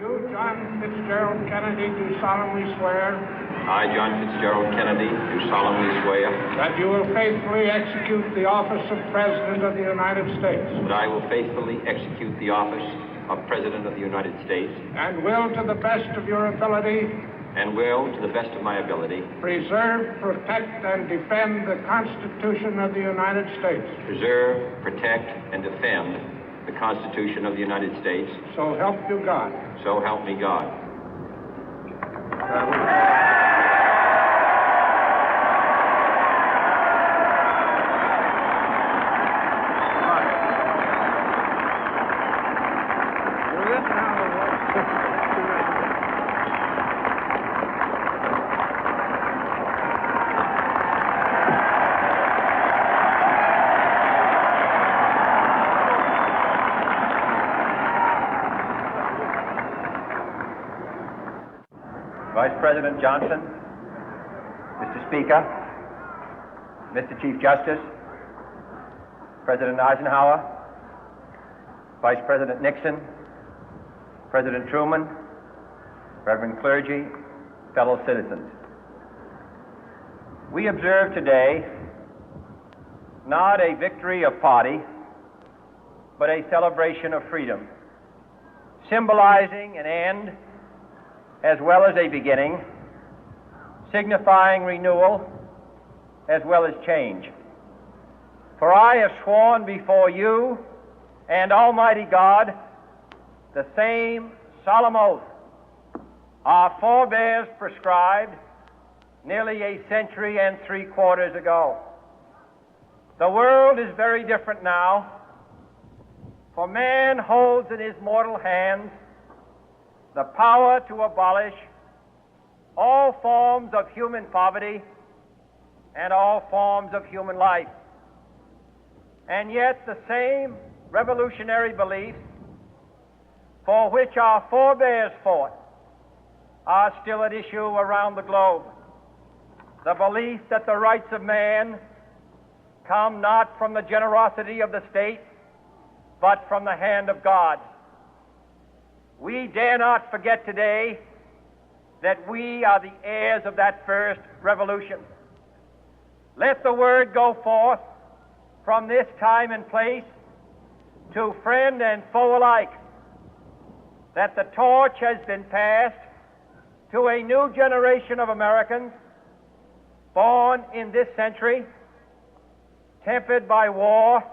You, John Fitzgerald Kennedy, do solemnly swear. I, John Fitzgerald Kennedy, do solemnly swear. That you will faithfully execute the office of President of the United States. That I will faithfully execute the office of President of the United States. And will, to the best of your ability. And will, to the best of my ability. Preserve, protect, and defend the Constitution of the United States. Preserve, protect, and defend the Constitution of the United States. So help you God. So help me God. Vice President Johnson, Mr. Speaker, Mr. Chief Justice, President Eisenhower, Vice President Nixon, President Truman, Reverend clergy, fellow citizens. We observe today not a victory of party, but a celebration of freedom, symbolizing an end as well as a beginning, signifying renewal as well as change. For I have sworn before you and Almighty God the same solemn oath our forebears prescribed nearly a century and 3/4 ago. The world is very different now, for man holds in his mortal hands the power to abolish all forms of human poverty and all forms of human life. And yet the same revolutionary beliefs for which our forebears fought are still at issue around the globe. The belief that the rights of man come not from the generosity of the state, but from the hand of God. We dare not forget today that we are the heirs of that first revolution. Let the word go forth from this time and place to friend and foe alike that the torch has been passed to a new generation of Americans born in this century, tempered by war,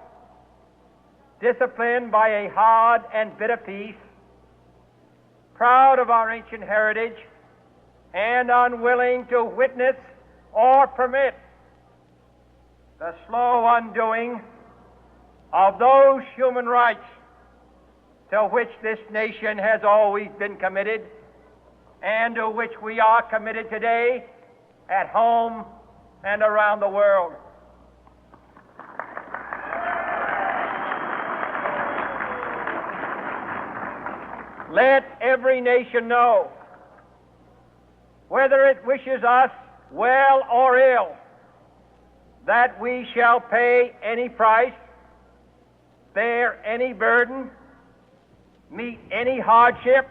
disciplined by a hard and bitter peace, proud of our ancient heritage, and unwilling to witness or permit the slow undoing of those human rights to which this nation has always been committed and to which we are committed today at home and around the world. Let every nation know, whether it wishes us well or ill, that we shall pay any price, bear any burden, meet any hardship,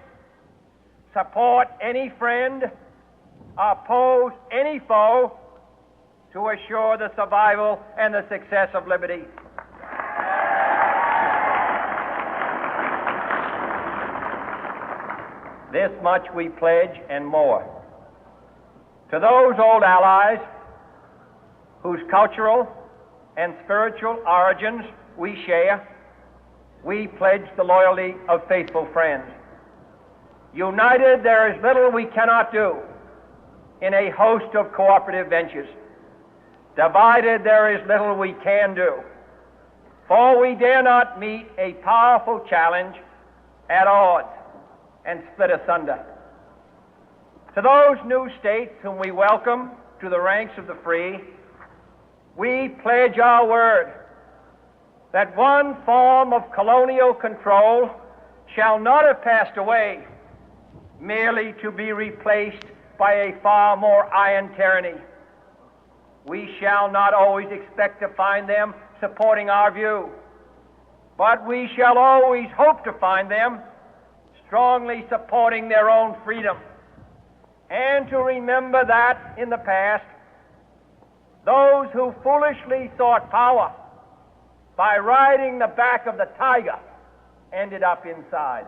support any friend, oppose any foe to assure the survival and the success of liberty. This much we pledge and more. To those old allies whose cultural and spiritual origins we share, we pledge the loyalty of faithful friends. United, there is little we cannot do in a host of cooperative ventures. Divided, there is little we can do, for we dare not meet a powerful challenge at odds and split asunder. To those new states whom we welcome to the ranks of the free, we pledge our word that one form of colonial control shall not have passed away merely to be replaced by a far more iron tyranny. We shall not always expect to find them supporting our view, but we shall always hope to find them strongly supporting their own freedom, and to remember that in the past, those who foolishly sought power by riding the back of the tiger ended up inside.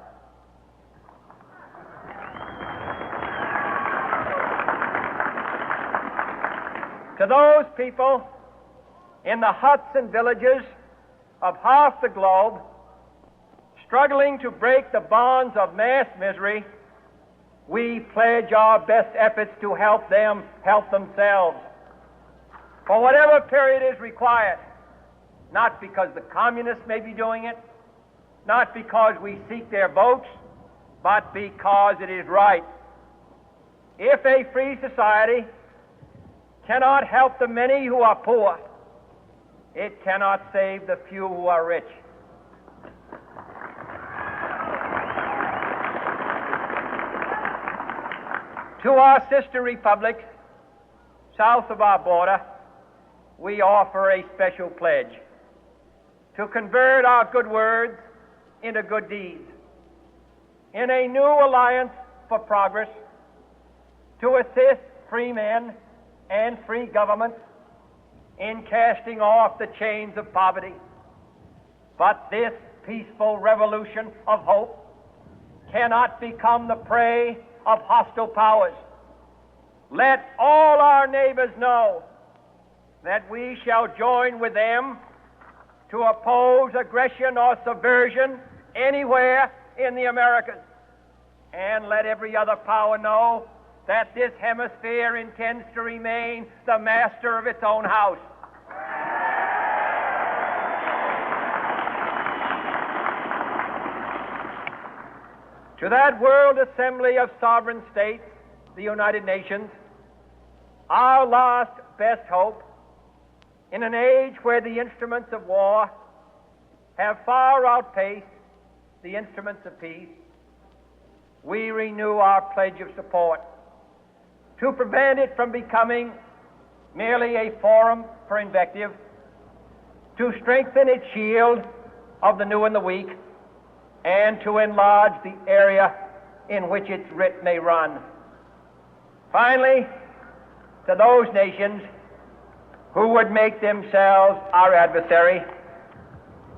To those people in the huts and villages of half the globe struggling to break the bonds of mass misery, we pledge our best efforts to help them help themselves for whatever period is required, not because the communists may be doing it, not because we seek their votes, but because it is right. If a free society cannot help the many who are poor, it cannot save the few who are rich. To our sister republics south of our border, we offer a special pledge to convert our good words into good deeds, in a new alliance for progress, to assist free men and free governments in casting off the chains of poverty. But this peaceful revolution of hope cannot become the prey of hostile powers. Let all our neighbors know that we shall join with them to oppose aggression or subversion anywhere in the Americas. And let every other power know that this hemisphere intends to remain the master of its own house. To that World Assembly of Sovereign States, the United Nations, our last best hope, in an age where the instruments of war have far outpaced the instruments of peace, we renew our pledge of support to prevent it from becoming merely a forum for invective, to strengthen its shield of the new and the weak, and to enlarge the area in which its writ may run. Finally, to those nations who would make themselves our adversary,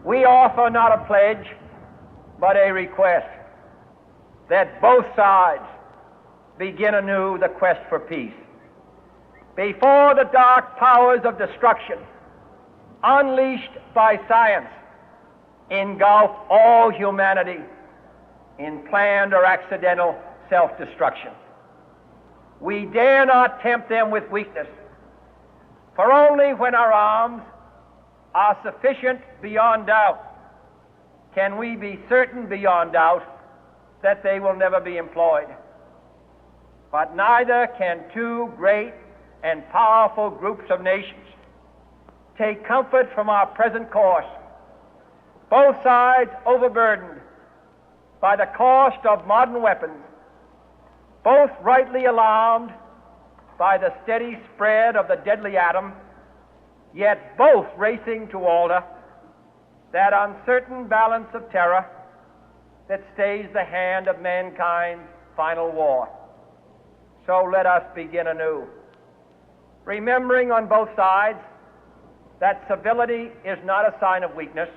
we offer not a pledge, but a request that both sides begin anew the quest for peace. Before the dark powers of destruction, unleashed by science, engulf all humanity in planned or accidental self-destruction, we dare not tempt them with weakness, for only when our arms are sufficient beyond doubt can we be certain beyond doubt that they will never be employed. But neither can two great and powerful groups of nations take comfort from our present course, both sides overburdened by the cost of modern weapons, both rightly alarmed by the steady spread of the deadly atom, yet both racing to alter that uncertain balance of terror that stays the hand of mankind's final war. So let us begin anew, remembering on both sides that civility is not a sign of weakness,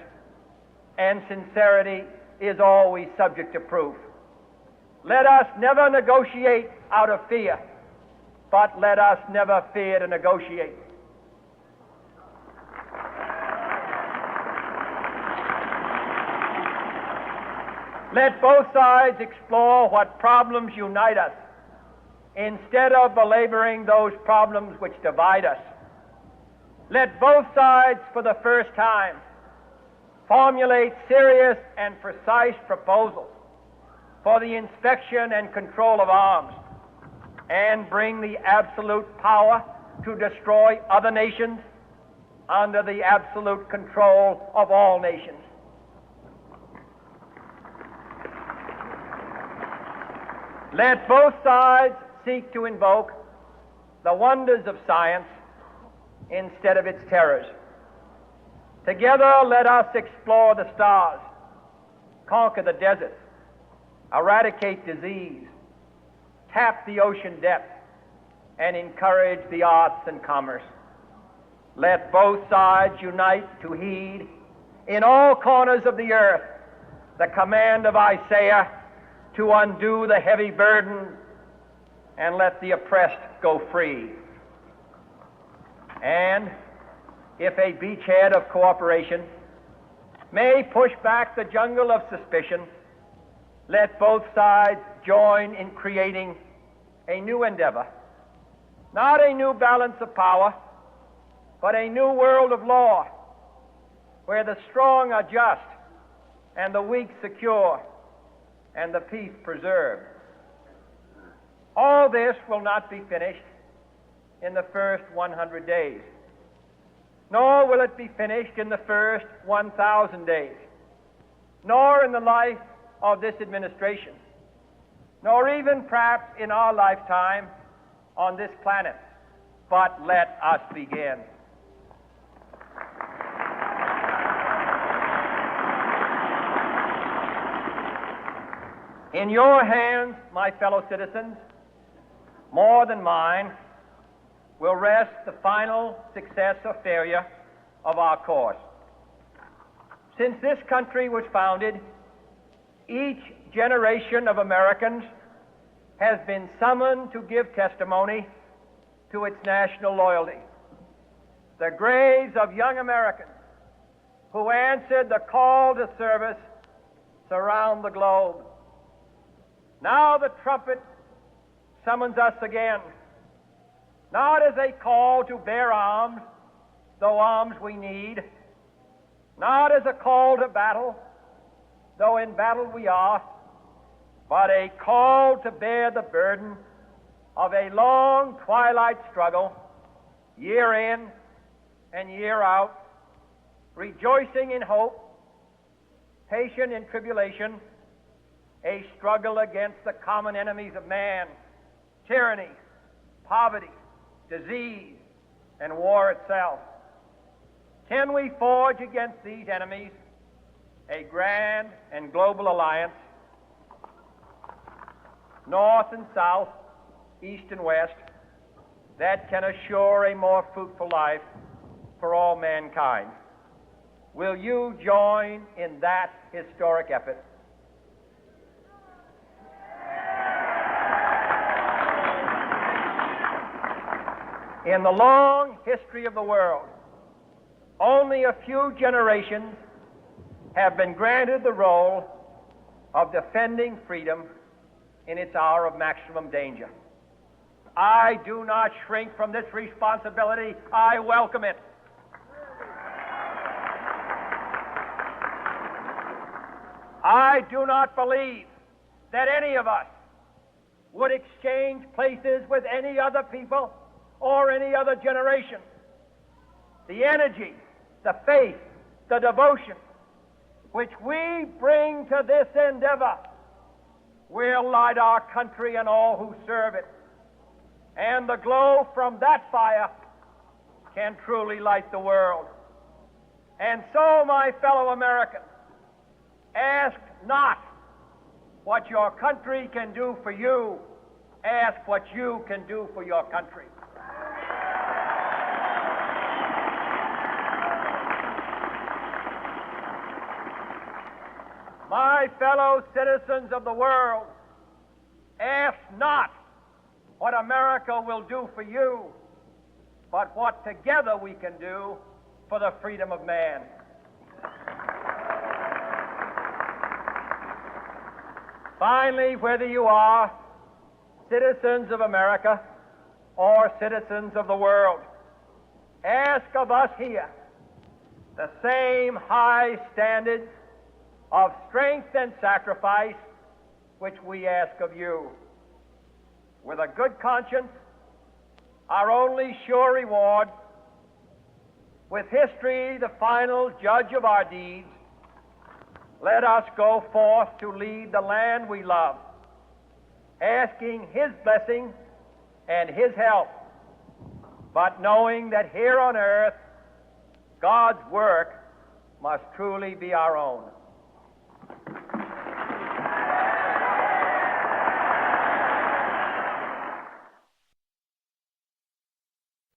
and sincerity is always subject to proof. Let us never negotiate out of fear, but let us never fear to negotiate. Let both sides explore what problems unite us, instead of belaboring those problems which divide us. Let both sides, for the first time, formulate serious and precise proposals for the inspection and control of arms, and bring the absolute power to destroy other nations under the absolute control of all nations. Let both sides seek to invoke the wonders of science instead of its terrors. Together, let us explore the stars, conquer the deserts, eradicate disease, tap the ocean depths, and encourage the arts and commerce. Let both sides unite to heed in all corners of the earth the command of Isaiah to undo the heavy burden and let the oppressed go free. And if a beachhead of cooperation may push back the jungle of suspicion, let both sides join in creating a new endeavor, not a new balance of power, but a new world of law, where the strong are just and the weak secure and the peace preserved. All this will not be finished in the first 100 days, nor will it be finished in the first 1,000 days, nor in the life of this administration, nor even perhaps in our lifetime on this planet. But let us begin. In your hands, my fellow citizens, more than mine, will rest the final success or failure of our course. Since this country was founded, each generation of Americans has been summoned to give testimony to its national loyalty. The graves of young Americans who answered the call to service surround the globe. Now the trumpet summons us again, not as a call to bear arms, though arms we need, not as a call to battle, though in battle we are, but a call to bear the burden of a long twilight struggle, year in and year out, rejoicing in hope, patient in tribulation, a struggle against the common enemies of man, tyranny, poverty, disease, and war itself. Can we forge against these enemies a grand and global alliance, north and south, east and west, that can assure a more fruitful life for all mankind? Will you join in that historic effort? In the long history of the world, only a few generations have been granted the role of defending freedom in its hour of maximum danger. I do not shrink from this responsibility. I welcome it. I do not believe that any of us would exchange places with any other people or any other generation. The energy, the faith, the devotion which we bring to this endeavor will light our country and all who serve it. And the glow from that fire can truly light the world. And so, my fellow Americans, ask not what your country can do for you, ask what you can do for your country. My fellow citizens of the world, ask not what America will do for you, but what together we can do for the freedom of man. Finally, whether you are citizens of America or citizens of the world, ask of us here the same high standards of strength and sacrifice which we ask of you. With a good conscience, our only sure reward, with history the final judge of our deeds, let us go forth to lead the land we love, asking His blessing and His help, but knowing that here on earth God's work must truly be our own.